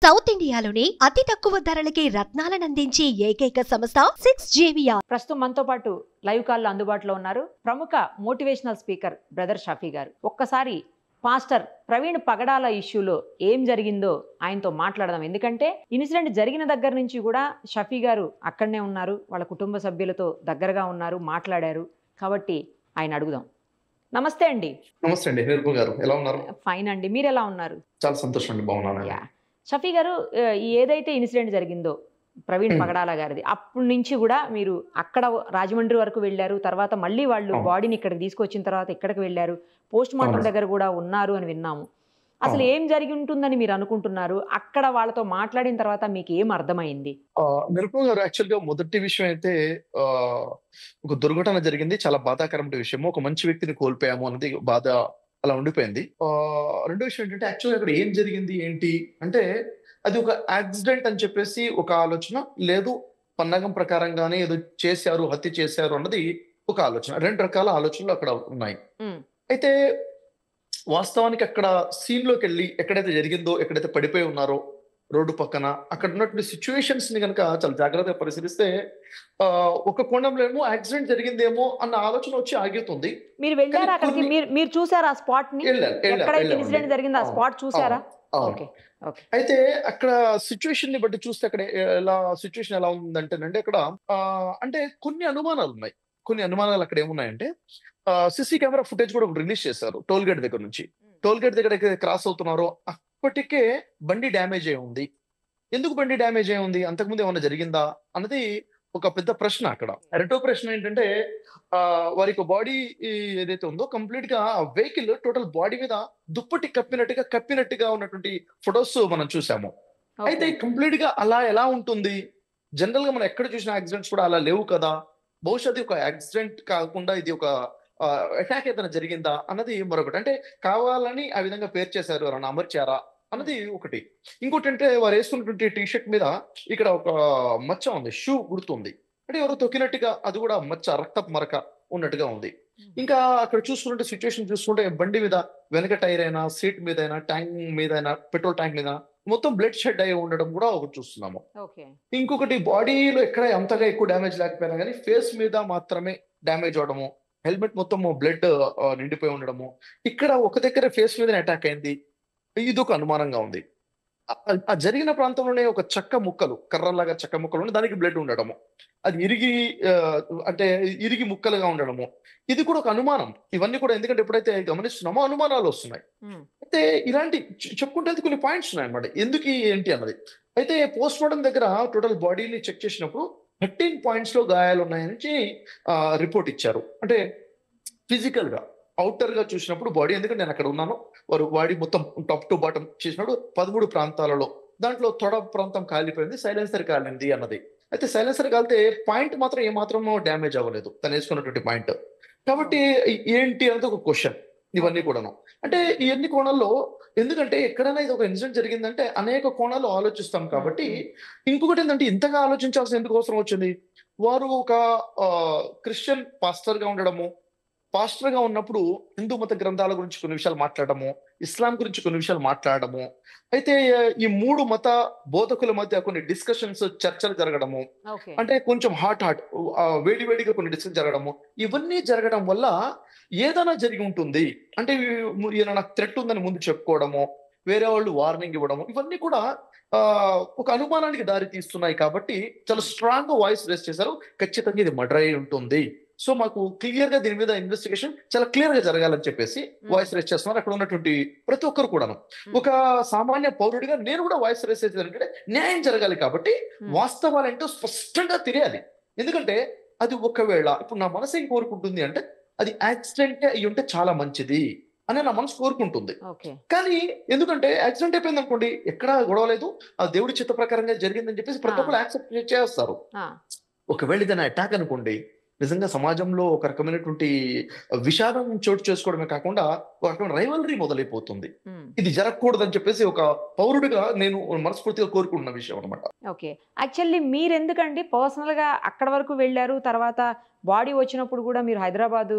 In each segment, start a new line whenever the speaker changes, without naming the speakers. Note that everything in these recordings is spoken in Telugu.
సౌత్ ఇండియాలోనే అతి తక్కువ ధరలకి రత్నాలనందించే ఏకైక సంస్థ 6JVR.
ప్రస్తుతం మనతో పాటు లైవ్ కాల్లో అందుబాటులో ఉన్నారు ప్రముఖ మోటివేషనల్ స్పీకర్ బ్రదర్ షఫీ గారు. ఒక్కసారి పాస్టర్ ప్రవీణ్ పగడాల ఇష్యూలో ఏం జరిగిందో ఆయనతో మాట్లాడదాం. ఎందుకంటే ఇన్సిడెంట్ జరిగిన దగ్గర నుంచి కూడా షఫీ గారు అక్కడనే ఉన్నారు, వాళ్ళ కుటుంబ సభ్యులతో దగ్గరగా ఉన్నారు, మాట్లాడారు. కాబట్టి ఆయన అడుగుదాం. నమస్తే అండి.
నమస్తే అండి. నిర్మల్ గారు ఎలా ఉన్నారు?
ఫైన్ అండి, మీరు ఎలా ఉన్నారు?
చాలా సంతోషం అండి, బాగున్నాను.
షఫీ గారు, ఏదైతే ఇన్సిడెంట్ జరిగిందో ప్రవీణ్ పగడాల గారిది, అప్పటి నుంచి కూడా మీరు అక్కడ రాజమండ్రి వరకు వెళ్ళారు. తర్వాత మళ్ళీ వాళ్ళు బాడీని ఇక్కడికి తీసుకొచ్చిన తర్వాత ఇక్కడికి వెళ్ళారు, పోస్ట్ మార్టం దగ్గర కూడా ఉన్నారు అని విన్నాము. అసలు ఏం జరిగి ఉంటుందని మీరు అనుకుంటున్నారు? అక్కడ వాళ్ళతో మాట్లాడిన తర్వాత మీకు ఏం అర్థమైంది?
నిర్మల్ గారు, యాక్చువల్ గా మొదటి విషయం అయితే ఒక దుర్ఘటన జరిగింది, చాలా బాధాకరమైన విషయము. ఒక మంచి వ్యక్తిని కోల్పోయాము అన్నది బాధ అలా ఉండిపోయింది. రెండో విషయం ఏంటంటే, యాక్చువల్గా అక్కడ ఏం జరిగింది ఏంటి అంటే, అది ఒక యాక్సిడెంట్ అని చెప్పేసి ఒక ఆలోచన, లేదు పన్నాగం ప్రకారంగానే ఏదో చేశారు, హత్య చేశారు అన్నది ఒక ఆలోచన. రెండు రకాల ఆలోచనలు అక్కడ ఉన్నాయి. అయితే వాస్తవానికి అక్కడ సీన్ లోకి వెళ్ళి ఎక్కడైతే జరిగిందో, ఎక్కడైతే పడిపోయి ఉన్నారో రోడ్డు పక్కన, అక్కడ ఉన్నటువంటి సిచ్యువేషన్స్ ని కనుక చాలా జాగ్రత్తగా పరిశీలిస్తే ఒక కోణంలో ఏమో యాక్సిడెంట్ జరిగిందేమో అన్న ఆలోచన వచ్చి ఆగుతుంది.
మీరు వెళ్ళారా అక్కడికి? మీరు చూసారా ఆ స్పాట్ ని? ఎక్కడైతే ఇన్సిడెంట్ జరిగిందో ఆ స్పాట్ చూసారా?
అయితే అక్కడ సిచ్యువేషన్ ని బట్టి చూస్తే అక్కడ సిచ్యువేషన్ ఎలా ఉందంటేనండి, అక్కడ అంటే కొన్ని అనుమానాలు ఉన్నాయి. కొన్ని అనుమానాలు అక్కడ ఏమున్నాయంటే, సిసి కెమెరా ఫుటేజ్ కూడా రిలీజ్ చేశారు టోల్ గేట్ దగ్గర నుంచి. టోల్ గేట్ దగ్గర క్రాస్ అవుతున్నారో అప్పటికే బండి డ్యామేజ్ అయి ఉంది. ఎందుకు బండి డ్యామేజ్ అయి ఉంది, అంతకుముందు ఏమైనా జరిగిందా అన్నది ఒక పెద్ద ప్రశ్న. అక్కడ రెండో ప్రశ్న ఏంటంటే, వారికి బాడీ ఏదైతే ఉందో కంప్లీట్ గా వెహికల్ టోటల్ బాడీ మీద దుప్పటి కప్పినట్టుగా ఉన్నటువంటి ఫొటోస్ మనం చూసాము. అయితే కంప్లీట్ గా అలా ఎలా ఉంటుంది? జనరల్ గా మనం ఎక్కడ చూసిన యాక్సిడెంట్స్ కూడా అలా లేవు కదా. బహుశా అది ఒక యాక్సిడెంట్ కాకుండా ఇది ఒక అటాక్ ఏదైనా జరిగిందా అన్నది మరొకటి. అంటే కావాలని ఆ విధంగా పేరు చేశారు, ఎవరైనా అమర్చారా అన్నది ఒకటి. ఇంకోటి అంటే, వారు వేసుకున్నటువంటి టీ షర్ట్ మీద ఇక్కడ ఒక మచ్చ ఉంది, షూ గుర్తుంది. అంటే ఎవరో తొక్కినట్టుగా అది కూడా మచ్చ, రక్తపు మరక ఉన్నట్టుగా ఉంది. ఇంకా అక్కడ చూసుకుంటే సిచ్యువేషన్ చూసుకుంటే, బండి మీద వెనక టైర్ అయినా, సీట్ మీద అయినా, ట్యాంక్ మీద అయినా, పెట్రోల్ ట్యాంక్ మీద మొత్తం బ్లడ్ షెడ్ అయి ఉండడం కూడా ఒకటి చూస్తున్నాము. ఇంకొకటి, బాడీలో ఎక్కడ అంతగా ఎక్కువ డ్యామేజ్ లేకపోయినా కానీ ఫేస్ మీద మాత్రమే డ్యామేజ్ అవడము, హెల్మెట్ మొత్తం బ్లడ్ నిండిపోయి ఉండడము, ఇక్కడ ఒక దగ్గర ఫేస్ మీద అటాక్ అయింది, ఇది ఒక అనుమానంగా ఉంది. ఆ జరిగిన ప్రాంతంలోనే ఒక చెక్క ముక్కలు, కర్రలాగా చెక్క ముక్కలు దానికి బ్లడ్ ఉండడము, అది ఇరిగి ముక్కలుగా ఉండడము, ఇది కూడా ఒక అనుమానం. ఇవన్నీ కూడా ఎందుకంటే ఎప్పుడైతే గమనిస్తున్నామో అనుమానాలు వస్తున్నాయి. అయితే ఇలాంటి చెప్పుకుంటే కొన్ని పాయింట్స్ ఉన్నాయి అన్నమాట, ఎందుకు ఏంటి అన్నది. అయితే పోస్ట్ మార్టం దగ్గర టోటల్ బాడీని చెక్ చేసినప్పుడు 13 పాయింట్స్ లో గాయాలు ఉన్నాయని రిపోర్ట్ ఇచ్చారు. అంటే ఫిజికల్ గా అవుటర్ గా చూసినప్పుడు బాడీ, ఎందుకంటే నేను అక్కడ ఉన్నాను, వారు బాడీ మొత్తం టాప్ టు బాటమ్ చేసినప్పుడు 13 ప్రాంతాలలో దాంట్లో తొడ ప్రాంతం కాలిపోయింది, సైలెన్సర్ కాలింది అన్నది. అయితే సైలెన్సర్ కాలితే పాయింట్ మాత్రం ఏమాత్రం డ్యామేజ్ అవ్వలేదు, తను వేసుకున్నటువంటి పాయింట్. కాబట్టి ఏంటి అనేది ఒక క్వశ్చన్. ఇవన్నీ కూడాను అంటే ఇవన్నీ కోణాల్లో, ఎందుకంటే ఎక్కడైనా ఇది ఒక ఇన్సిడెంట్ జరిగిందంటే అనేక కోణాలు ఆలోచిస్తాం. కాబట్టి ఇంకొకటి ఏంటంటే, ఇంతగా ఆలోచించాల్సిన ఎందుకు అవసరం వచ్చింది? వారు ఒక క్రిస్టియన్ పాస్టర్ గా ఉండడము, పాస్టర్ గా ఉన్నప్పుడు హిందూ మత గ్రంథాల గురించి కొన్ని విషయాలు మాట్లాడము, ఇస్లాం గురించి కొన్ని విషయాలు మాట్లాడము, అయితే ఈ 3 మత బోధకుల మధ్య కొన్ని డిస్కషన్స్, చర్చలు జరగడము, అంటే కొంచెం వేడివేడిగా కొన్ని డిస్కషన్ జరగడము, ఇవన్నీ జరగడం వల్ల ఏదైనా జరిగి ఉంటుంది. అంటే ఈయన నాకు థ్రెట్ ఉందని ముందు చెప్పుకోవడము, వేరే వాళ్ళు వార్నింగ్ ఇవ్వడము, ఇవన్నీ కూడా ఒక అనుమానానికి దారి తీస్తున్నాయి. కాబట్టి చాలా స్ట్రాంగ్ గా వాయిస్ రేస్ చేశారు, ఖచ్చితంగా ఇది మర్డర్ అయి ఉంటుంది, సో మాకు క్లియర్ గా దీని మీద ఇన్వెస్టిగేషన్ చాలా క్లియర్ గా జరగాలని చెప్పేసి వాయిస్ రేస్ చేస్తున్నారు అక్కడ ఉన్నటువంటి ప్రతి ఒక్కరు కూడాను. ఒక సామాన్య పౌరుడిగా నేను కూడా వాయిస్ రేస్ చేసేదంటే న్యాయం జరగాలి. కాబట్టి వాస్తవాలంటూ స్పష్టంగా తెలియాలి. ఎందుకంటే అది ఒకవేళ ఇప్పుడు నా మనసు ఏం కోరుకుంటుంది అంటే, అది యాక్సిడెంట్ అయ్యి ఉంటే చాలా మంచిది అని నా మనసు కోరుకుంటుంది. కానీ ఎందుకంటే యాక్సిడెంట్ అయిపోయింది అనుకోండి, ఎక్కడా గొడవ లేదు, ఆ దేవుడి చిత్త ప్రకారంగా జరిగిందని చెప్పేసి ప్రతి ఒక్కరు యాక్సెప్ట్ చేస్తారు. ఒకవేళ ఇది నా అటాక్ అనుకోండి, నిజంగా సమాజంలో ఒక రకమైనటువంటి విషాదం చోటు చేసుకోవడమే కాకుండా ఒక రకమైన రైవలరీ మొదలైపోతుంది. ఇది జరగకూడదని చెప్పేసి ఒక పౌరుడిగా నేను మనస్ఫూర్తిగా కోరుకుంటున్న విషయం అనమాట.
ఓకే, యాక్చువల్లీ మీరు ఎందుకండి పర్సనల్ గా అక్కడ వరకు వెళ్ళారు, తర్వాత బాడీ వచ్చినప్పుడు కూడా మీరు హైదరాబాదు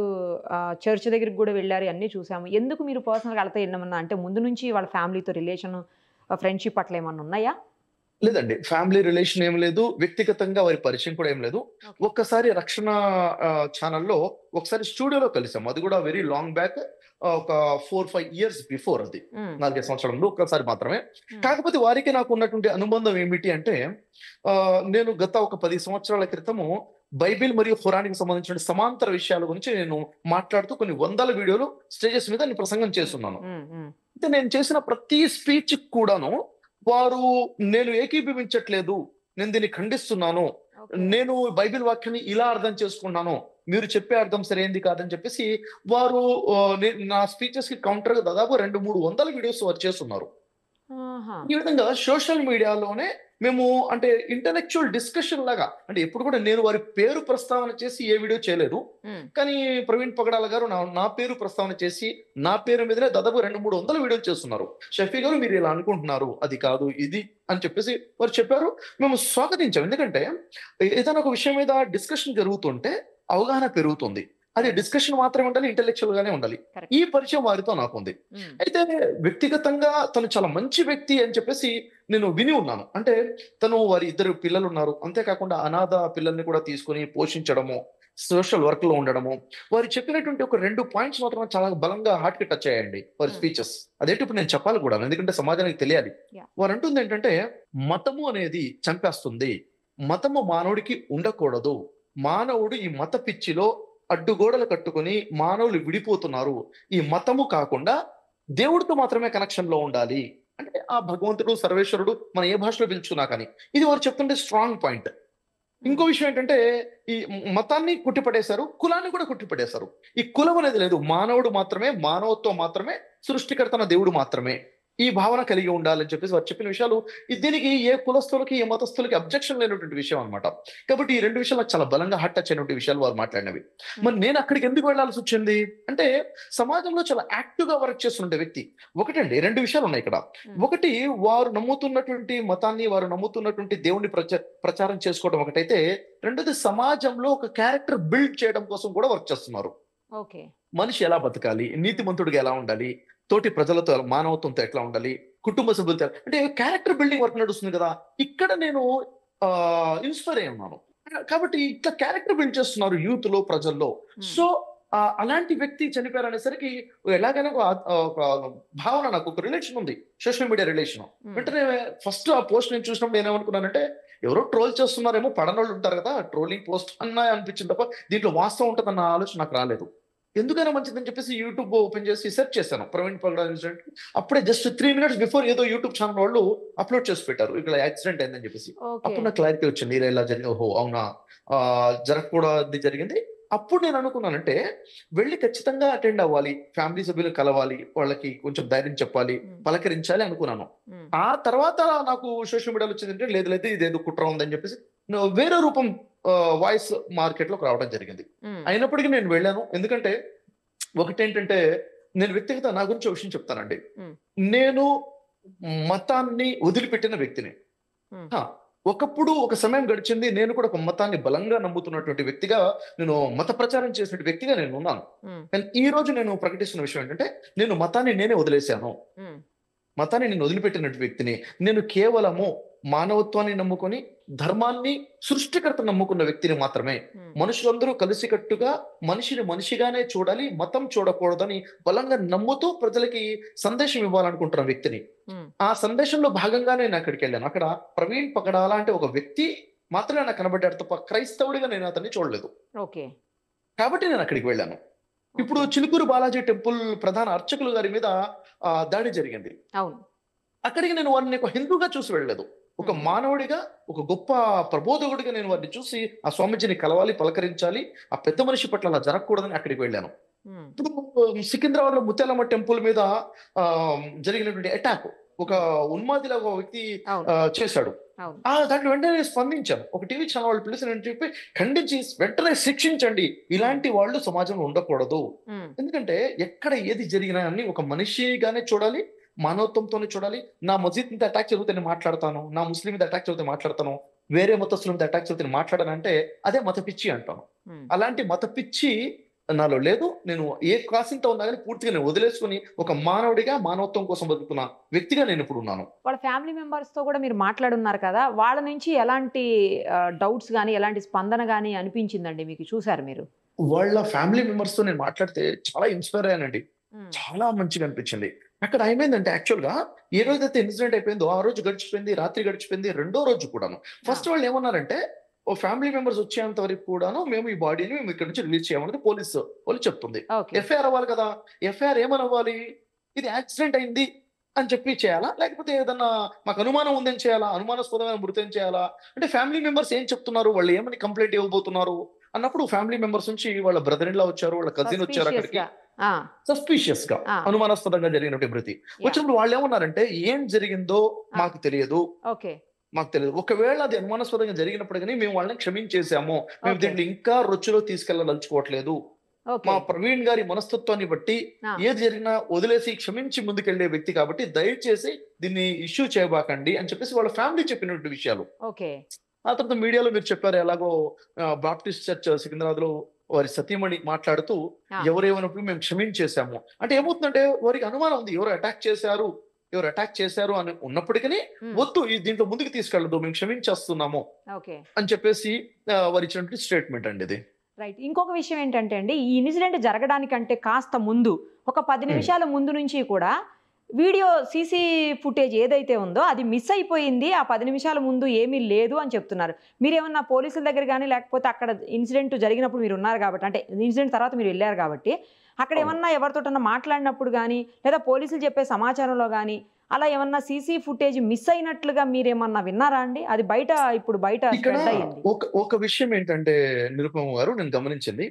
చర్చ్ దగ్గరికి కూడా వెళ్ళారు, అన్నీ చూసాము. ఎందుకు మీరు పర్సనల్గా వెళ్తే ఏమన్నా అంటే ముందు నుంచి వాళ్ళ ఫ్యామిలీతో రిలేషన్ ఫ్రెండ్షిప్ అట్లా ఏమన్నా ఉన్నాయా?
లేదండి. ఫ్యామిలీ రిలేషన్ ఏం లేదు. వ్యక్తిగతంగా వారి పరిచయం కూడా ఏం లేదు.
ఓకే.
ఒక్కసారి రక్షణ ఛానెల్‌లో ఒకసారి స్టూడియోలో కలిసాం. అది కూడా వెరీ లాంగ్ బ్యాక్. ఒక 4, 5 ఇయర్స్ బిఫోర్ అది.
హ్మ్.
4, 5 సంవత్సరాల ముందు ఒక్కసారి మాత్రమే.
హ్మ్.
కాకపోతే వారికి నాకు ఉన్నటువంటి అనుబంధం ఏమిటి అంటే నేను గత ఒక 10 సంవత్సరాల క్రితము బైబిల్ మరియు ఖురాన్‌కి సంబంధించిన సమాంతర విషయాల గురించి నేను మాట్లాడుతూ కొన్ని వందల వీడియోలు స్టేజెస్ మీద నేను ప్రసంగం చేస్తున్నాను.
హ్మ్. హ్మ్.
అయితే నేను చేసిన ప్రతి స్పీచ్‌కి కూడాను వారు నేను ఏకీభవించట్లేదు. నేను దీన్ని ఖండిస్తున్నాను.
ఓకే.
నేను బైబిల్ వాక్యాన్ని ఇలా అర్థం చేసుకున్నాను. మీరు చెప్పే అర్థం సరైంది కాదని చెప్పేసి వారు నా స్పీచెస్‌కి కౌంటర్‌గా దాదాపు 2, 300 వీడియోస్ వారు చేస్తున్నారు.
ఆహా!
ఈ విధంగా సోషల్ మీడియాలోనే మేము అంటే ఇంటలెక్చువల్ డిస్కషన్ లాగా అంటే ఎప్పుడు కూడా నేను వారి పేరు ప్రస్తావన చేసి ఏ వీడియో చేయలేదు.
హ్మ్.
కానీ ప్రవీణ్ పగడాల గారు నా పేరు ప్రస్తావన చేసి నా పేరు మీదనే దాదాపు 2, 300 వీడియోలు చేస్తున్నారు. షఫీ గారు మీరు ఇలా అనుకుంటున్నారు. అది కాదు ఇది అని చెప్పేసి వారు చెప్పారు. మేము స్వాగతించాం. ఎందుకంటే ఏదైనా ఒక విషయం మీద డిస్కషన్ జరుగుతుంటే అవగాహన పెరుగుతుంది. అది డిస్కషన్ మాత్రమే ఉండాలి. ఇంటలెక్చువల్ గానే ఉండాలి.
కరెక్ట్.
ఈ పరిచయం వారితో నాకుంది.
హ్మ్.
అయితే వ్యక్తిగతంగా తను చాలా మంచి వ్యక్తి అని చెప్పేసి నేను విని ఉన్నాను. అంటే తను వారి 2 పిల్లలున్నారు. అంతేకాకుండా అనాథ పిల్లల్ని కూడా తీసుకొని పోషించడము, సోషల్ వర్క్‌లో ఉండడము. వారు చెప్పినటువంటి ఒక 2 పాయింట్స్ మాత్రం చాలా బలంగా హార్ట్‌కి టచ్ అయ్యాయండి వారి
హ్మ్.
స్పీచెస్. అదేంటో ఇప్పుడు నేను చెప్పాలి కూడాను. ఎందుకంటే సమాజానికి తెలియాలి.
యాహ్!
వారంటుందేంటంటే మతము అనేది చంపేస్తుంది. మతము మానవుడికి ఉండకూడదు. మానవుడు ఈ మత పిచ్చిలో అడ్డుగోడలు కట్టుకొని మానవులు విడిపోతున్నారు. ఈ మతము కాకుండా దేవుడితో మాత్రమే కనెక్షన్‌లో ఉండాలి. అంటే ఆ భగవంతుడు, సర్వేశ్వరుడు మనం ఏ భాషలో పిలుచుకున్నా కానీ. ఇది వారు చెప్తుంటే స్ట్రాంగ్ పాయింట్. ఇంకో
హ్మ్.
విషయం ఏంటంటే ఈ మతాన్ని కొట్టిపడేశారు. కులాన్ని కూడా కొట్టిపడేశారు. ఈ కులం అనేది లేదు. మానవుడు మాత్రమే, మానవత్వం మాత్రమే, సృష్టికర్త అయిన దేవుడు మాత్రమే. ఈ భావన కలిగి ఉండాలని చెప్పేసి వారు చెప్పిన విషయాలు దీనికి ఏ కులస్తులకి, ఏ మతస్థులకి అబ్జెక్షన్ లేనటువంటి విషయం అన్నమాట. కాబట్టి ఈ 2 విషయాలు నాకు చాలా బలంగా హార్ట్ టచ్ అయినటువంటి విషయాలు వారు మాట్లాడినవి. మరి నేను అక్కడికి ఎందుకు వెళ్ళాల్సొచ్చింది? అంటే సమాజంలో చాలా యాక్టివ్‌గా వర్క్ చేస్తున్న వ్యక్తి. ఒకటండి 2 విషయాలు ఉన్నాయి ఇక్కడ.
హ్మ్.
ఒకటి వారు నమ్ముతున్నటువంటి మతాన్ని, వారు నమ్ముతున్నటువంటి దేవుడిని ప్రచారం చేసుకోవడం ఒకటైతే, రెండోది సమాజంలో ఒక క్యారెక్టర్ బిల్డ్ చేయడం కోసం కూడా వర్క్ చేస్తున్నారు.
ఓకే.
మనిషి ఎలా బతకాలి? నీతిమంతుడిగా ఎలా ఉండాలి? తోటి ప్రజలతో మానవత్వంతో ఎట్లా ఉండాలి? కుటుంబ సభ్యులతో అంటే క్యారెక్టర్ బిల్డింగ్ వర్క్ నడుస్తుంది కదా! ఇక్కడ నేను ఇన్‌స్పైర్ అయ్యి ఉన్నాను. కాబట్టి ఇట్లా క్యారెక్టర్ బిల్డ్ చేస్తున్నారు యూత్‌లో, ప్రజల్లో.
హ్మ్.
సో, అలాంటి వ్యక్తి చనిపోయారనేసరికి ఎలాగైనా ఒక భావన నాకు ఒక రిలేషన్ ఉంది. Social media relation.
హ్మ్.
వెంటనే ఫస్ట్ ఆ పోస్ట్ నేను చూసినప్పుడు నేనేమనుకున్నానంటే, ఎవరో ట్రోల్ చేస్తున్నారేమో పడనోళ్ళు ఉంటారు కదా! ట్రోలింగ్ పోస్ట్ అన్నా అనిపించింది తప్ప, దీంట్లో వాస్తవం ఉంటదన్న ఆలోచన నాకు రాలేదు. ఎందుకైనా మంచిదని చెప్పేసి యూట్యూబ్ ఓపెన్ చేసి సెర్చ్ చేశాను. ప్రవీణ్ పగడాల ఇన్సిడెంట్. అప్పుడే జస్ట్ 3 మినిట్స్ బిఫోర్ ఏదో యూట్యూబ్ ఛానల్ వాళ్ళు అప్‌లోడ్ చేసి పెట్టారు. ఇక్కడ యాక్సిడెంట్ అయిందని చెప్పేసి.
ఓకే.
అప్పుడు నాకు క్లారిటీ వచ్చింది. ఇలా జరిగింది. ఓహో! అవునా! జరగకూడనిది జరిగింది. అప్పుడు నేను అనుకున్నానంటే, వెళ్లి ఖచ్చితంగా అటెండ్ అవ్వాలి. ఫ్యామిలీ సభ్యులను కలవాలి. వాళ్ళకి కొంచెం ధైర్యం చెప్పాలి.
హ్మ్.
పలకరించాలి అనుకున్నాను.
హ్మ్.
ఆ తర్వాత నాకు సోషల్ మీడియాలో వచ్చిందంటే లేదు ఇదేదో కుట్ర ఉందని చెప్పేసి వేరే రూపం వాయిస్ మార్కెట్‌లోకి రావడం జరిగింది.
హ్మ్.
అయినప్పటికీ నేను వెళ్ళాను. ఎందుకంటే ఒకటేంటంటే నేను వ్యక్తిగత నా గురించి ఒక విషయం చెప్తానండి.
హ్మ్.
నేను మతాన్ని వదిలిపెట్టిన వ్యక్తిని.
హ్మ్.
ఆ! ఒకప్పుడు ఒక సమయం గడిచింది. నేను కూడా ఒక మతాన్ని బలంగా నమ్ముతున్నటువంటి వ్యక్తిగా నేను మత ప్రచారం చేసిన వ్యక్తిగా నేనున్నాను.
హ్మ్.
కానీ ఈ రోజు నేను ప్రకటిస్తున్న విషయం ఏంటంటే నేను మతాన్ని నేనే వదిలేసాను.
హ్మ్.
మతాన్ని నేను వదిలిపెట్టినటువంటి వ్యక్తిని. నేను కేవలము మానవత్వాన్ని నమ్ముకొని, ధర్మాన్ని, సృష్టికర్తను నమ్ముకున్న వ్యక్తిని మాత్రమే.
హ్మ్.
మనుషులందరూ కలిసికట్టుగా మనిషిని మనిషిగానే చూడాలి, మతం చూడకూడదని బలంగా నమ్ముతూ ప్రజలకి సందేశం ఇవ్వాలనుకుంటున్న వ్యక్తిని.
హ్మ్.
ఆ సందేశంలో భాగంగానే నేను అక్కడికెళ్ళాను. అక్కడ ప్రవీణ్ పగడాల అంటే ఒక వ్యక్తి మాత్రమే నాకు కనబడ్డాడు తప్ప క్రైస్తవుడిగా నేను అతన్ని చూడలేదు.
ఓకే.
కాబట్టి నేను అక్కడికి వెళ్ళాను. ఇప్పుడు
ఓకే.
చిలుకూరు బాలాజీ టెంపుల్ ప్రధాన అర్చకులు గారి మీద దాడి జరిగింది.
అవును.
అక్కడికి నేను వారిని ఒక హిందూగా చూసి వెళ్ళలేదు. ఒక
హ్మ్.
మానవుడిగా, ఒక గొప్ప ప్రబోధకుడిగా నేను వారిని చూసి ఆ స్వామీజీని కలవాలి, పలకరించాలి. ఆ పెద్ద మనిషి పట్ల అలా జరగకూడదని అక్కడికి వెళ్ళాను.
హ్మ్.
ఇప్పుడు సికింద్రాబాద్‌లో ముత్యాలమ్మ టెంపుల్ మీద జరిగినటువంటి అటాక్ ఒక ఉన్మాదిలాగా ఒక వ్యక్తి
అవును.
చేశాడు.
అవును.
దాంట్లో వెంటనే స్పందించాను. ఒక టీవీ ఛానల్ వాళ్ళు పిలిచారని చెప్పి ఖండించి వెంటనే శిక్షించండి. ఇలాంటి వాళ్ళు సమాజంలో ఉండకూడదు.
హ్మ్.
ఎందుకంటే ఎక్కడ ఏది జరిగినా అని ఒక మనిషిగానే చూడాలి. మానవత్వంతోనే చూడాలి. నా మసీద్ మీద అటాక్ జరిగితే నేను మాట్లాడతాను. నా ముస్లిం మీద అటాక్ జరిగితే మాట్లాడతాను. వేరే మతస్థుల మీద అటాక్ జరిగితే నేను మాట్లాడనంటే అదే మత పిచ్చి అంటాను.
హ్మ్.
అలాంటి మత పిచ్చి నాలో లేదు. నేను ఏ కాసింత ఉన్నా కానీ పూర్తిగా నేను వదిలేసుకొని ఒక మానవుడిగా మానవత్వం కోసం బతుకుతున్న వ్యక్తిగా నేను ఇప్పుడు ఉన్నాను.
వాళ్ళ ఫ్యామిలీ మెంబర్స్ తో కూడా మీరు మాట్లాడున్నారు కదా, వాళ్ళ నుంచి ఎలాంటి డౌట్స్ గానీ ఎలాంటి స్పందన గానీ అనిపించిందండి మీకు, చూసారు మీరు?
వాళ్ళ ఫ్యామిలీ మెంబర్స్ తో నేను మాట్లాడితే చాలా ఇన్స్పైర్ అయ్యానండి. చాలా మంచిగా అనిపించింది. అక్కడ ఏమైందంటే యాక్చువల్ గా ఏ రోజైతే ఇన్సిడెంట్ అయిపోయిందో ఆ రోజు గడిచిపోయింది, రాత్రి గడిచిపోయింది, రెండో రోజు కూడాను. ఫస్ట్ వాళ్ళు ఏమన్నారంటే ఓ ఫ్యామిలీ మెంబర్స్ వచ్చేంత వరకు కూడాను మేము ఈ బాడీని మేము ఇక్కడ నుంచి రిలీజ్ చేయమని పోలీసు వాళ్ళు చెప్తుంది. ఎఫ్ఐఆర్ అవ్వాలి కదా, ఎఫ్ఐఆర్ ఏమని అవ్వాలి? ఇది యాక్సిడెంట్ అయింది అని చెప్పి చేయాలా, లేకపోతే ఏదన్నా మాకు అనుమానం ఉందని చేయాలా, అనుమానాస్పదమైన మృతం చేయాలా? అంటే ఫ్యామిలీ మెంబర్స్ ఏం చెప్తున్నారు, వాళ్ళు ఏమని కంప్లైంట్ ఇవ్వబోతున్నారు అన్నప్పుడు ఫ్యామిలీ మెంబర్స్ నుంచి వాళ్ళ బ్రదర్ ఇన్ లా వచ్చారు, వాళ్ళ కజిన్ వచ్చారు అక్కడికి. సస్పీషియస్ గా అనుమానాస్పదంగా జరిగినట్టు ప్రతి వచ్చినప్పుడు వాళ్ళు ఏమన్నారంటే ఏం జరిగిందో మాకు తెలియదు, ఒకవేళ అది అనుమానాస్పదంగా జరిగినప్పుడు కానీ మేము వాళ్ళని క్షమించేసాము, మేము దీంట్లో ఇంకా రొచ్చులో తీసుకెళ్ళదలుచుకోవట్లేదు, మా ప్రవీణ్ గారి మనస్తత్వాన్ని బట్టి ఏది జరిగినా వదిలేసి క్షమించి ముందుకెళ్లే వ్యక్తి కాబట్టి దయచేసి దీన్ని ఇష్యూ చేయబాకండి అని చెప్పేసి వాళ్ళ ఫ్యామిలీ చెప్పినటువంటి విషయాలు. ఆ తర్వాత మీడియాలో మీరు చెప్పారు ఎలాగో బాప్టిస్ట్ చర్చ్ సికింద్రాబాద్ లో వారి సతీమణి మాట్లాడుతూ ఎవరేమన్నప్పుడు మేము క్షమించేశాము అంటే ఏమవుతుందంటే వారికి అనుమానం ఉంది ఎవరు అటాక్ చేశారు అని ఉన్నప్పటికీ వద్దు దీంట్లో ముందుకు తీసుకెళ్ళదు, మేము క్షమించేస్తున్నాము అని చెప్పేసి వారు ఇచ్చినటువంటి స్టేట్మెంట్ అండి ఇది.
రైట్. ఇంకొక విషయం ఏంటంటే అండి, ఈ ఇన్సిడెంట్ జరగడానికంటే కాస్త ముందు ఒక 10 నిమిషాల ముందు నుంచి కూడా వీడియో సీసీ ఫుటేజ్ ఏదైతే ఉందో అది మిస్ అయిపోయింది, ఆ 10 నిమిషాల ముందు ఏమీ లేదు అని చెప్తున్నారు. మీరేమన్నా పోలీసుల దగ్గర కానీ లేకపోతే అక్కడ ఇన్సిడెంట్ జరిగినప్పుడు మీరు ఉన్నారు కాబట్టి, అంటే ఇన్సిడెంట్ తర్వాత మీరు వెళ్ళారు కాబట్టి అక్కడ ఏమన్నా ఎవరితోటన్నా మాట్లాడినప్పుడు కానీ లేదా పోలీసులు చెప్పే సమాచారంలో కానీ అలా ఏమన్నా సీసీ ఫుటేజ్ మిస్ అయినట్లుగా మీరేమన్నా విన్నారా అండి? అది ఇప్పుడు బయట
ఒక విషయం ఏంటంటే నిరుపమ గారు నేను గమనించింది,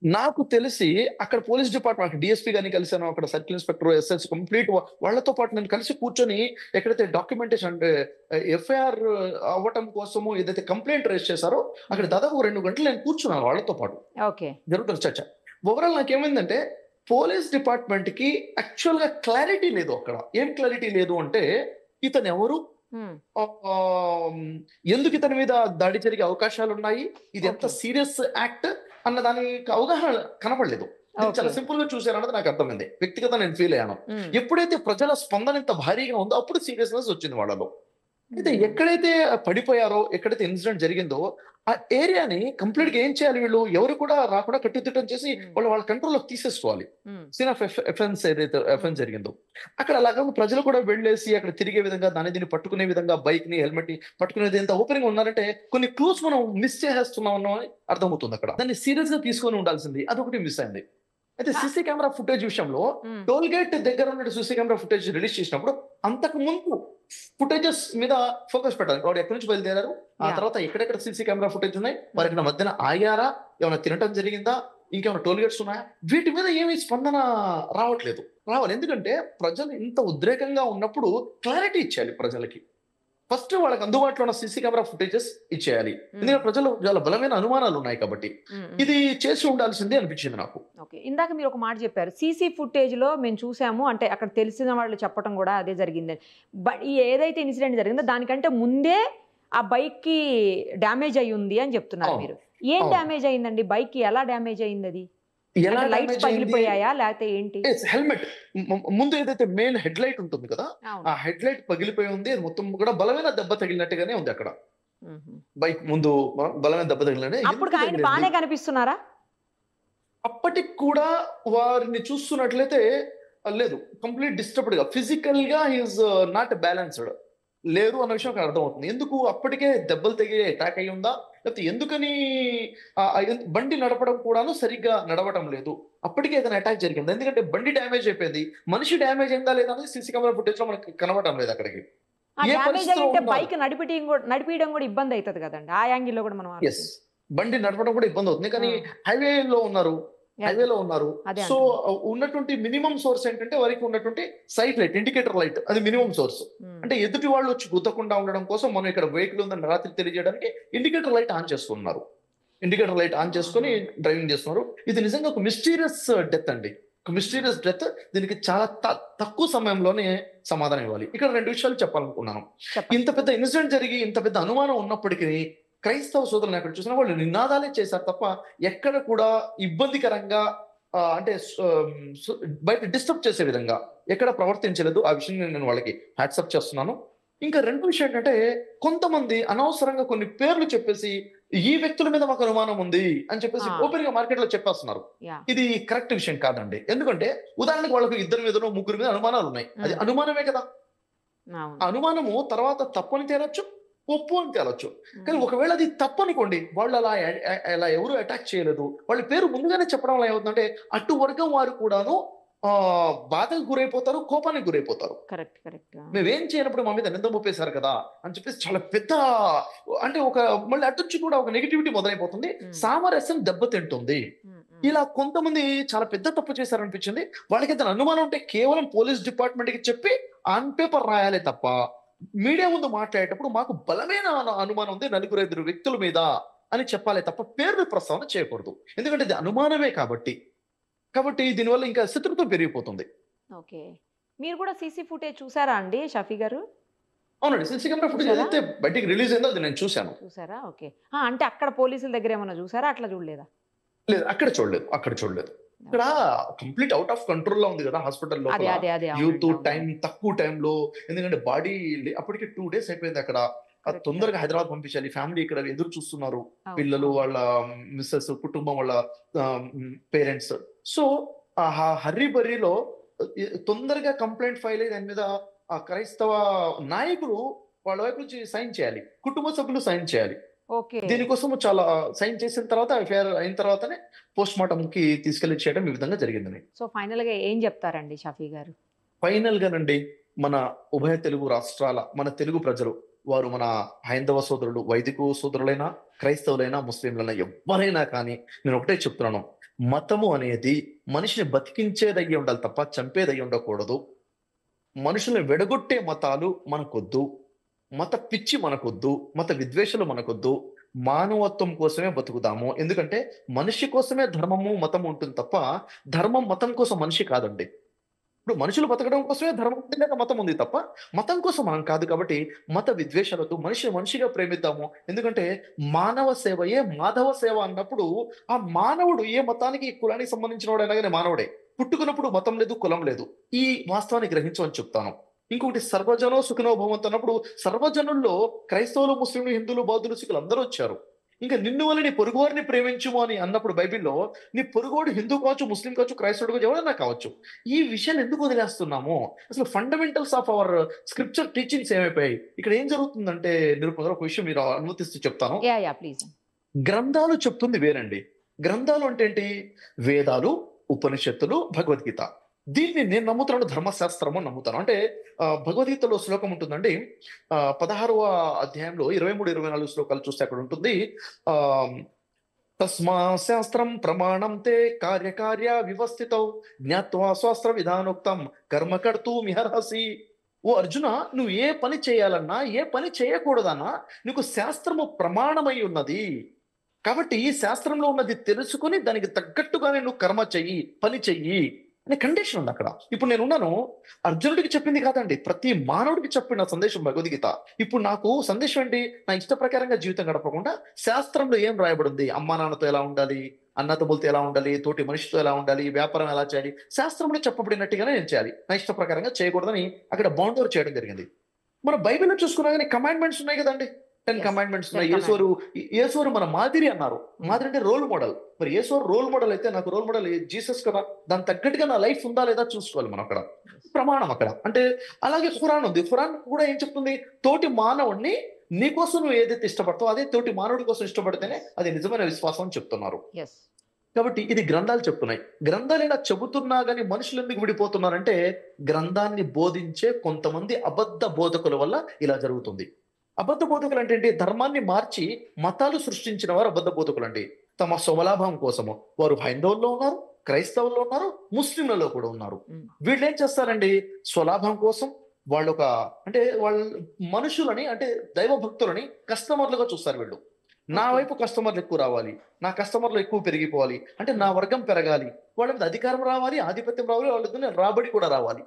నాకు తెలిసి అక్కడ పోలీస్ డిపార్ట్మెంట్ డిఎస్పీ గారిని కలిసాను, అక్కడ సర్కిల్ ఇన్స్పెక్టర్ ఎస్ఎస్ కంప్లీట్ వాళ్ళతో పాటు నేను కలిసి కూర్చొని ఎక్కడైతే డాక్యుమెంటేషన్ అంటే ఎఫ్ఐఆర్ అవ్వటం కోసము ఏదైతే కంప్లైంట్ రేస్ చేశారో అక్కడ దాదాపు 2 గంటలు నేను కూర్చున్నాను వాళ్ళతో పాటు. జరుగుతున్న చర్చ ఓవరాల్ నాకేమైందంటే పోలీస్ డిపార్ట్మెంట్ కి యాక్చువల్ గా క్లారిటీ లేదు. అక్కడ ఏం క్లారిటీ లేదు అంటే ఇతను ఎవరు, ఎందుకు ఇతని మీద దాడి జరిగే అవకాశాలు ఉన్నాయి, ఇది ఎంత సీరియస్ యాక్ట్ అన్న దానికి అవగాహన కనపడలేదు. చాలా సింపుల్ గా చూసారన్నది నాకు అర్థమైంది, వ్యక్తిగత నేను ఫీల్ అయ్యాను. ఎప్పుడైతే ప్రజల స్పందన ఇంత భారీగా ఉందో అప్పుడు సీరియస్నెస్ వచ్చింది వాళ్ళలో. అయితే ఎక్కడైతే పడిపోయారో, ఎక్కడైతే ఇన్సిడెంట్ జరిగిందో ఆ ఏరియాని కంప్లీట్ గా ఏం చేయాలి, వీళ్ళు ఎవరు కూడా రాకుండా కట్టుదిట్టం చేసి వాళ్ళ కంట్రోల్లోకి తీసేసుకోవాలి. సీన్ ఆఫ్ ఎఫెన్స్ ఏదైతే ఎఫెన్స్ జరిగిందో అక్కడ అలాగే ప్రజలు కూడా వెళ్ళేసి అక్కడ తిరిగే విధంగా దీన్ని పట్టుకునే విధంగా బైక్ ని హెల్మెట్ ని పట్టుకునేది ఎంత ఓపెనింగ్ ఉన్నారంటే కొన్ని క్లూస్ మనం మిస్ చేసేస్తున్నాం అని అర్థమవుతుంది. అక్కడ దాన్ని సీరియస్ గా తీసుకొని ఉండాల్సింది, అదొకటి మిస్ అయింది. అయితే సీసీ కెమెరా ఫుటేజ్ విషయంలో టోల్ గేట్ దగ్గర ఉన్న సీసీ కెమెరా ఫుటేజ్ రిలీజ్ చేసినప్పుడు అంతకు ముందు ఫుటేజెస్ మీద ఫోకస్ పెట్టాలి. వాడు ఎక్కడి నుంచి బయలుదేరారు, ఆ తర్వాత ఎక్కడెక్కడ సీసీ కెమెరా ఫుటేజ్ ఉన్నాయి, వారి ఇక్కడ మధ్యన ఆగారా, ఏమైనా తినటం జరిగిందా, ఇంకేమైనా టోల్ గేట్స్ ఉన్నాయా, వీటి మీద ఏమీ స్పందన రావాలి. ఎందుకంటే ప్రజలు ఇంత ఉద్రేకంగా ఉన్నప్పుడు క్లారిటీ ఇచ్చేయాలి ప్రజలకి. ఫస్ట్ వాళ్ళకి అందుబాటులో ఉన్న సీసీ కెమెరా ఫుటేజెస్ ఇచ్చేయాలి, ఎందుకంటే ప్రజలు చాలా బలమైన అనుమానాలు ఉన్నాయి కాబట్టి ఇది చేసి ఉండాల్సిందే అనిపించింది నాకు.
ఇందాక మీరు ఒక మాట చెప్పారు, సీసీ ఫుటేజ్ లో మేము చూసాము అంటే అక్కడ తెలిసిన వాళ్ళు చెప్పడం కూడా అదే జరిగిందని. ఏదైతే ఇన్సిడెంట్ జరిగిందో దానికంటే ముందే ఆ బైక్ కి డ్యామేజ్ అయ్యి ఉంది అని చెప్తున్నారు మీరు. ఏం డ్యామేజ్ అయిందండి బైక్ కి, ఎలా డ్యామేజ్ అయింది? అది లైట్స్ పగిలిపోయాయా లేకపోతే ఏంటి?
హెల్మెట్ ముందు ఏదైతే మెయిన్ హెడ్ లైట్ ఉంటుంది కదా, ఆ హెడ్ లైట్ పగిలిపోయి ఉంది, మొత్తం కూడా బలమైన దెబ్బ తగిలినట్టుగానే ఉంది. అక్కడ బైక్ ముందు బలమైన దెబ్బ తగిలినట్టు.
అప్పుడు ఆయన బాగానే కనిపిస్తున్నారా?
అప్పటికి కూడా వారిని చూస్తున్నట్లయితే లేదు, కంప్లీట్ డిస్టర్బ్డ్ గా, ఫిజికల్ గా ఈజ్ నాట్ బ్యాలెన్స్డ్ లేరు అన్న విషయం అక్కడ అర్థమవుతుంది. ఎందుకు అప్పటికే దెబ్బలు తగిలి అటాక్ అయి ఉందా, లేకపోతే ఎందుకని బండి నడపడం కూడాను సరిగ్గా నడవటం లేదు, అప్పటికే ఏదైనా అటాక్ జరిగింది. ఎందుకంటే బండి డ్యామేజ్ అయిపోయింది, మనిషి డ్యామేజ్ అయిందా లేదా అనేది సీసీ కెమెరా ఫుటేజ్ లో మనకి కనబడటం లేదు. అక్కడికి
బైక్ నడిపించడం కూడా ఇబ్బంది అవుతుంది కదండి, ఆ యాంగిల్లో కూడా మనం.
బండి నడపడం కూడా ఇబ్బంది అవుతుంది, కానీ హైవేలో ఉన్నారు, సో ఉన్నటువంటి మినిమం సోర్స్ ఏంటంటే వారికి ఉన్నటువంటి సైట్ లైట్, ఇండికేటర్ లైట్, అది మినిమం సోర్స్. అంటే ఎదుటి వాళ్ళు వచ్చి గుద్దకుండా ఉండడం కోసం మనం ఇక్కడ వెహికల్ ఉందని రాత్రి తెలియజేయడానికి ఇండికేటర్ లైట్ ఆన్ చేస్తున్నారు. ఇండికేటర్ లైట్ ఆన్ చేసుకుని డ్రైవింగ్ చేస్తున్నారు. ఇది నిజంగా ఒక మిస్టీరియస్ డెత్ అండి, ఒక మిస్టీరియస్ డెత్. దీనికి చాలా తక్కువ సమయంలోనే సమాధానం ఇవ్వాలి. ఇక్కడ 2 విషయాలు చెప్పాలనుకున్నాను. ఇంత పెద్ద ఇన్సిడెంట్ జరిగి ఇంత పెద్ద అనుమానం ఉన్నప్పటికీ క్రైస్తవ సోదరులను ఎక్కడ చూసినా వాళ్ళు నినాదాలే చేశారు తప్ప ఎక్కడ కూడా ఇబ్బందికరంగా అంటే బయట డిస్టర్బ్ చేసే విధంగా ఎక్కడ ప్రవర్తించలేదు. ఆ విషయం నేను వాళ్ళకి హ్యాట్సప్ చేస్తున్నాను. ఇంకా రెండో విషయం ఏంటంటే, కొంతమంది అనవసరంగా కొన్ని పేర్లు చెప్పేసి ఈ వ్యక్తుల మీద మాకు అనుమానం ఉంది అని చెప్పేసి ఓపెన్ గా మార్కెట్ లో చెప్పేస్తున్నారు. ఇది కరెక్ట్ విషయం కాదండి. ఎందుకంటే ఉదాహరణకు వాళ్ళకి ఇద్దరి మీదనో ముగ్గురు మీద అనుమానాలు ఉన్నాయి. అది అనుమానమే కదా. అనుమానము తర్వాత తప్పని తేలొచ్చు, ఒప్పు అని తేలొచ్చు. కానీ ఒకవేళ అది తప్పనుకోండి, వాళ్ళు అలా ఎవరు అటాక్ చేయలేదు, వాళ్ళ పేరు ముందుగానే చెప్పడం వల్ల ఏమవుతుందంటే అటు వర్గం వారు కూడాను బాధకు గురైపోతారు, కోపానికి గురైపోతారు.
Correct correct.
మేమేం చేయనప్పుడు మా మీద నింద మోపేశారు కదా అని చెప్పేసి చాలా పెద్ద అంటే ఒక మళ్ళీ అటుచ్చి కూడా ఒక నెగిటివిటీ మొదలైపోతుంది, సామరస్యం దెబ్బతింటుంది. ఇలా కొంతమంది చాలా పెద్ద తప్పు చేశారనిపించింది. వాళ్ళకి ఏదైనా అనుమానం ఉంటే కేవలం పోలీస్ డిపార్ట్మెంట్ కి చెప్పి ఆన్ పేపర్ రాయాలి తప్ప మీడియా ముందు మాట్లాడేటప్పుడు మాకు బలమైన అనుమానం ఉంది 4-5 వ్యక్తుల మీద అని చెప్పాలి తప్ప పేర్లు ప్రస్తావన చేయకూడదు. ఎందుకంటే ఇది అనుమానమే కాబట్టి దీనివల్ల ఇంకా శత్రుత్వం పెరిగిపోతుంది.
ఓకే, మీరు కూడా సీసీ ఫుటేజ్ చూసారా అండి షఫీ గారు?
అవునండి, సీసీ కెమెరా ఫుటేజ్ ఏదైతే బయటికి రిలీజ్ అయిందో అది నేను చూశాను.
చూసారా? ఓకే. అంటే అక్కడ పోలీసుల దగ్గర ఏమన్నా చూసారా? అట్లా చూడలేదా?
లేదు, అక్కడ చూడలేదు. ఇక్కడ కంప్లీట్ అవుట్ ఆఫ్ కంట్రోల్ లో ఉంది కదా హాస్పిటల్లో. యూత్ టైం తక్కువ టైంలో, ఎందుకంటే బాడీ అప్పటికి 2 days అయిపోయింది అక్కడ. తొందరగా హైదరాబాద్ పంపించాలి. ఫ్యామిలీ ఇక్కడ ఎదురు చూస్తున్నారు, పిల్లలు, వాళ్ళ మిస్సెస్, కుటుంబం, వాళ్ళ పేరెంట్స్. సో ఆ హర్రీ బర్రీలో తొందరగా కంప్లైంట్ ఫైల్ అయ్యి దాని మీద ఆ క్రైస్తవ నాయకులు వాళ్ళ వైపు నుంచి సైన్ చేయాలి, కుటుంబ సభ్యులు సైన్ చేయాలి. దీనికోసం చాలా సైన్ చేసిన తర్వాత ఎఫ్ఐఆర్ అయిన తర్వాతనే పోస్ట్ మార్టం కి తీసుకెళ్లి చేయడం ఈ విధంగా జరిగిందని.
సో ఫైనల్ గా ఏం చెప్తారండి షఫీ గారు?
ఫైనల్ గానండి, మన ఉభయ తెలుగు రాష్ట్రాల మన తెలుగు ప్రజలు, వారు మన హైందవ సోదరులు, వైదిక సోదరులైనా, క్రైస్తవులైనా, ముస్లింలైనా, ఎవరైనా కానీ నేను ఒకటే చెప్తున్నాను, మతము అనేది మనిషిని బతికించేదయ్యి ఉండాలి తప్ప చంపేదయ్యి ఉండకూడదు. మనుషుల్ని వెడగొట్టే మతాలు మనకొద్దు, మత పిచ్చి మనకొద్దు, మత విద్వేషాలు మనకొద్దు. మానవత్వం కోసమే బతుకుదాము. ఎందుకంటే మనిషి కోసమే ధర్మము మతం ఉంటుంది తప్ప ధర్మం మతం కోసం మనిషి కాదండి. ఇప్పుడు మనుషులు బతకడం కోసమే ధర్మం ఉంది లేక మతం ఉంది తప్ప మతం కోసం మనం కాదు. కాబట్టి మత విద్వేషాలతో మనిషిగా ప్రేమిద్దాము. ఎందుకంటే మానవ సేవయే మాధవ సేవ అన్నప్పుడు ఆ మానవుడు ఏ మతానికి కులానికి సంబంధించిన వాడైనా కానీ మానవుడే. పుట్టుకున్నప్పుడు మతం లేదు, కులం లేదు. ఈ వాస్తవాన్ని గ్రహించమని చెప్తాను. ఇంకొకటి, సర్వజనో సుఖినో భవంతు అన్నప్పుడు సర్వజనుల్లో క్రైస్తవులు, ముస్లింలు, హిందువులు, బౌద్ధులు, సిక్కులు అందరూ వచ్చారు. ఇంకా నిన్ను వల్ల నీ పొరుగువారిని ప్రేమించుము అని అన్నప్పుడు బైబిల్లో నీ పొరుగువాడు హిందూ కావచ్చు, ముస్లిం కావచ్చు, క్రైస్తవుడు కావచ్చు, ఎవరైనా కావచ్చు. ఈ విషయాన్ని ఎందుకు వదిలేస్తున్నాము? అసలు fundamentals of our scripture teachings ఏమైపోయాయి? ఇక్కడ ఏం జరుగుతుందంటే నిరుపమ, ఒక విషయం మీరు అనుమతిస్తూ చెప్తాను. గ్రంథాలు చెప్తుంది వేరండి. గ్రంథాలు అంటే ఏంటి? వేదాలు, ఉపనిషత్తులు, భగవద్గీత. దీన్ని నేను నమ్ముతున్నాను, ధర్మశాస్త్రము నమ్ముతాను. అంటే భగవద్గీతలో శ్లోకం ఉంటుందండి, 16వ అధ్యాయంలో 23-24 శ్లోకాలు చూస్తే అక్కడ ఉంటుంది, తస్మా శాస్త్రం ప్రమాణం తే కార్యకార్య వివస్థితౌ జ్ఞాత్వా శాస్త్ర విధానోక్తం కర్మకర్తూ మిహర్హసి. ఓ అర్జున, నువ్వు ఏ పని చేయాలన్నా, ఏ పని చేయకూడదన్నా నీకు శాస్త్రము ప్రమాణమై ఉన్నది. కాబట్టి ఈ శాస్త్రంలో ఉన్నది తెలుసుకుని దానికి తగ్గట్టుగానే నువ్వు కర్మ చెయ్యి, పని చెయ్యి అనే కండిషన్ ఉంది అక్కడ. ఇప్పుడు నేను ఉన్నాను, అర్జునుడికి చెప్పింది కాదండి, ప్రతి మానవుడికి చెప్పిన సందేశం భగవద్గీత. ఇప్పుడు నాకు సందేశం ఏంటి? నా ఇష్ట ప్రకారంగా జీవితం గడపకుండా శాస్త్రంలో ఏం రాయబడింది, అమ్మా నాన్నతో ఎలా ఉండాలి, అన్నతమ్ములతో ఎలా ఉండాలి, తోటి మనిషితో ఎలా ఉండాలి, వ్యాపారం ఎలా చేయాలి, శాస్త్రంలో చెప్పబడినట్టుగానే నేను చేయాలి. నా ఇష్ట ప్రకారంగా చేయకూడదని అక్కడ బౌండరీ చేయడం జరిగింది. మన బైబిల్లో చూసుకున్నా కానీ కమాండ్మెంట్స్ ఉన్నాయి కదండి, 10 కమాండ్మెంట్స్ ఉన్నాయి. యేసోరు మన మాదిరి అన్నారు. మాదిరి అంటే రోల్ మోడల్. మరి యేసోరు రోల్ మోడల్ అయితే నాకు రోల్ మోడల్ జీసస్ కదా, దాని తగ్గట్టుగా నా లైఫ్ ఉందా లేదా చూసుకోవాలి మనం. అక్కడ ప్రమాణం అక్కడ. అంటే అలాగే ఖురాన్ ఉంది. ఖురాన్ కూడా ఏం చెప్తుంది? తోటి మానవుడిని నీకోసం నువ్వు ఏదైతే ఇష్టపడతావు అదే తోటి మానవుడి కోసం ఇష్టపడితేనే అది నిజమైన విశ్వాసం అని చెప్తున్నారు. కాబట్టి ఇది గ్రంథాలు చెప్తున్నాయి. గ్రంథాలు ఇలా చెబుతున్నా కానీ మనుషులు ఎందుకు విడిపోతున్నారంటే గ్రంథాన్ని బోధించే కొంతమంది అబద్ధ బోధకుల వల్ల ఇలా జరుగుతుంది. అబద్ధ బోధకులు అంటే ఏంటి? ధర్మాన్ని మార్చి మతాలు సృష్టించిన వారు అబద్ధ బోధకులు అండి. తమ స్వలాభం కోసము వారు హైందవుల్లో ఉన్నారు, క్రైస్తవుల్లో ఉన్నారు, ముస్లింలలో కూడా ఉన్నారు. వీళ్ళు ఏం చేస్తారండి? స్వలాభం కోసం వాళ్ళు అంటే వాళ్ళ మనుషులని, అంటే దైవ భక్తులని కస్టమర్లుగా చూస్తారు. వీళ్ళు నా వైపు కస్టమర్లు ఎక్కువ రావాలి, నా కస్టమర్లు ఎక్కువ పెరిగిపోవాలి, అంటే నా వర్గం పెరగాలి, వాళ్ళ మీద అధికారం రావాలి, ఆధిపత్యం రావాలి, వాళ్ళ రాబడి కూడా రావాలి.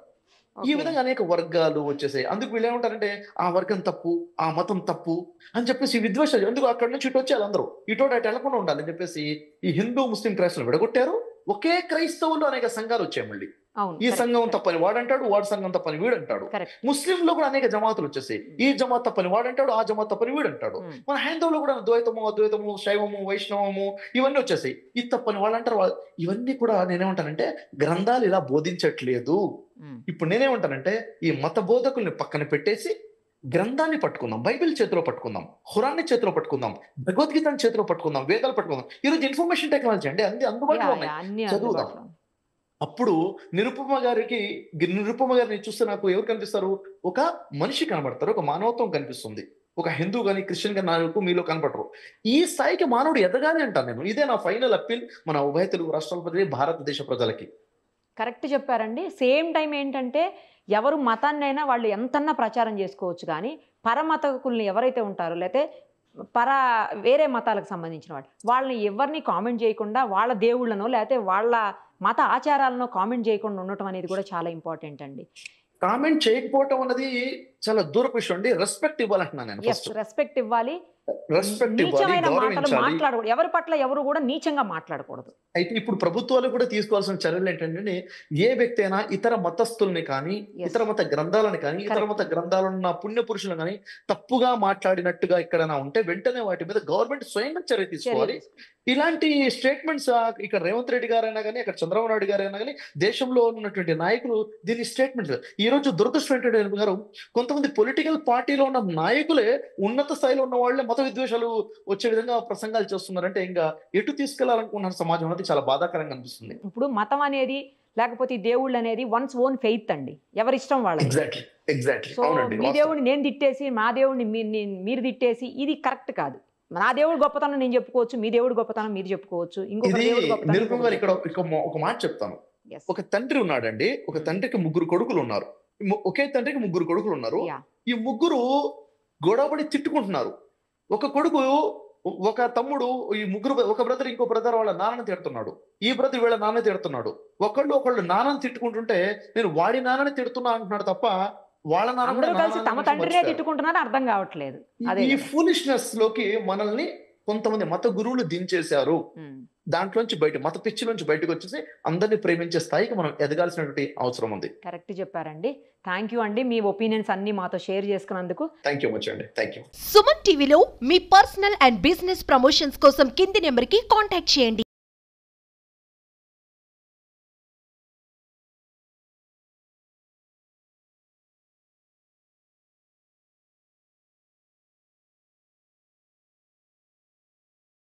ఈ విధంగా అనేక వర్గాలు వచ్చేసాయి. అందుకు వీళ్ళు ఏమంటారంటే ఆ వర్గం తప్పు, ఆ మతం తప్పు అని చెప్పేసి విద్వేషాలు. ఎందుకు అక్కడి నుంచి ఇటు వచ్చేయాలి అందరూ, ఇటోటి అటు వెళ్లకుండా ఉండాలని చెప్పేసి ఈ హిందూ ముస్లిం క్రైస్తవులు విడగొట్టారు. ఒకే క్రైస్తవులు అనేక సంఘాలు వచ్చాయి. మళ్ళీ ఈ సంఘం తప్పని వాడంటాడు, వాడు సంఘం తప్పని వీడంటాడు. ముస్లింలో కూడా అనేక జమాతులు వచ్చేసాయి. ఈ జమాత్ తప్పని వాడంటాడు, ఆ జమాత్ తప్పని వీడంటాడు. మన హైందవులో కూడా ద్వైతము, అద్వైతము, శైవము, వైష్ణవము ఇవన్నీ వచ్చేసాయి. ఇది తప్పని వాళ్ళంటారు. ఇవన్నీ కూడా నేనేమంటానంటే గ్రంథాలు ఇలా బోధించట్లేదు. ఇప్పుడు నేనేమంటానంటే ఈ మత బోధకుల్ని పక్కన పెట్టేసి గ్రంథాన్ని పట్టుకుందాం, బైబిల్ చేతిలో పట్టుకుందాం, ఖురాన్ని చేతిలో పట్టుకుందాం, భగవద్గీతని చేతిలో పట్టుకుందాం, వేదాలు పట్టుకుందాం. ఈరోజు ఇన్ఫర్మేషన్ టెక్నాలజీ అండి అన్ని అందుబాటులో ఉన్నాయి, చదువుదాం. అప్పుడు నిరుపమ గారిని చూస్తే నాకు ఎవరు కనిపిస్తారు? ఒక మనిషి కనబడతారు, ఒక మానవత్వం కనిపిస్తుంది. ఒక హిందూ కానీ క్రిస్టియన్ కానీ నాకు మీలో కనపడరు. ఈ స్థాయికి మానవుడు ఎదగాలి అంటాను నేను. ఇదే నా ఫైనల్ అప్పీల్ మన ఉభయ తెలుగు రాష్ట్రాల ప్రజలు, భారతదేశ ప్రజలకి.
కరెక్ట్ చెప్పారండి. సేమ్ టైం ఏంటంటే ఎవరు మతాన్నైనా వాళ్ళు ఎంతన్నా ప్రచారం చేసుకోవచ్చు, కానీ పరమతకుల్ని ఎవరైతే ఉంటారో లేకపోతే వేరే మతాలకు సంబంధించిన వాళ్ళని ఎవరిని కామెంట్ చేయకుండా, వాళ్ళ దేవుళ్ళనో లేకపోతే వాళ్ళ మత ఆచారాలను కామెంట్ చేయకుండా ఉండటం అనేది కూడా చాలా ఇంపార్టెంట్ అండి.
కామెంట్ చేయకపోవటం అన్నది చాలా దూరపు విషయం అండి. రెస్పెక్ట్ ఇవ్వాలంటున్నాను నేను.
రెస్పెక్ట్ ఇవ్వాలి, నీచమైన మాటలు మాట్లాడకూడదు, ఎవరి పట్ల ఎవరు కూడా నీచంగా మాట్లాడకూడదు.
అయితే ఇప్పుడు ప్రభుత్వాలు కూడా తీసుకోవాల్సిన చర్యలు ఏంటంటే ఏ వ్యక్తి అయినా ఇతర మతస్థుల్ని కానీ, ఇతర మత గ్రంథాలను కానీ, ఇతర మత గ్రంథాలున్న పుణ్య పురుషులను కానీ తప్పుగా మాట్లాడినట్టుగా ఎక్కడైనా ఉంటే వెంటనే వాటి మీద గవర్నమెంట్ స్వయంగా చర్య తీసుకోవాలి. ఇలాంటి స్టేట్మెంట్స్ ఇక్కడ రేవంత్ రెడ్డి గారైనా కానీ, అక్కడ చంద్రబాబు నాయుడు గారైనా కానీ, దేశంలో ఉన్నటువంటి నాయకులు దీని స్టేట్మెంట్స్. ఈ రోజు దురదృష్టం గారు, కొంతమంది పొలిటికల్ పార్టీలో ఉన్న నాయకులే ఉన్నత స్థాయిలో ఉన్న వాళ్ళే మత విద్వేషాలు వచ్చే విధంగా ప్రసంగాలు చేస్తున్నారంటే ఇంకా ఎటు తీసుకెళ్లాలనుకున్న సమాజం అనేది చాలా బాధాకరంగా అనిపిస్తుంది.
ఇప్పుడు మతం అనేది లేకపోతే దేవుళ్ళు అనేది వన్స్ ఓన్ ఫెయిత్ అండి, ఎవరిష్టం వాళ్ళకి.
ఎగ్జాక్ట్లీ.
సో మీ దేవుడిని నేను తిట్టేసి, మా దేవుడిని మీరు తిట్టేసి ఇది కరెక్ట్ కాదు. నా దేవుడు గొప్పతనం నేను చెప్పుకోవచ్చు, మీ దేవుడు గొప్పతనం మీరు చెప్పుకోవచ్చు.
ఇక్కడ ఒక మాట చెప్తాను. ఒక తండ్రి ఉన్నాడండి, ఒక తండ్రికి 3 కొడుకులు ఉన్నారు. ఒకే తండ్రికి 3 కొడుకులు ఉన్నారు. ఈ 3 గొడవపడి తిట్టుకుంటున్నారు. ఒక కొడుకు, ఒక తమ్ముడు, ఈ 3 ఒక బ్రదర్ ఇంకో బ్రదర్ వాళ్ళ నాన్నని తిడుతున్నాడు, ఈ బ్రదర్ వీళ్ళ నాన్న తిడుతున్నాడు. ఒకళ్ళు నాన్నని తిట్టుకుంటుంటే నేను వాడి నాన్నని తిడుతున్నా అంటున్నాడు తప్ప వాళ్ళ నాన్న
కలిసి తమ తండ్రినే తిట్టుకుంటున్నారు అర్థం కావట్లేదు.
ఈ ఫూలిష్నెస్ లోకి మనల్ని కొంతమంది మత గురువులు దించేశారు. దాంట్లోంచి మత పిచ్చి నుంచి బయటకు వచ్చేసి అందరినీ ప్రేమించే స్థాయికి మనం ఎదగాల్సినటువంటి అవసరం ఉంది.
కరెక్ట్ చెప్పారండి. థ్యాంక్ యూ అండి, మీ ఒపీనియన్స్ అన్ని మాతో షేర్ చేసుకున్నందుకు.
థ్యాంక్ యూ మచ్ అండి. Thank you.
సుమన్ టీవీలో మీ పర్సనల్ అండ్ బిజినెస్ ప్రమోషన్స్ కోసం కింది నెంబర్ కి కాంటాక్ట్ చేయండి.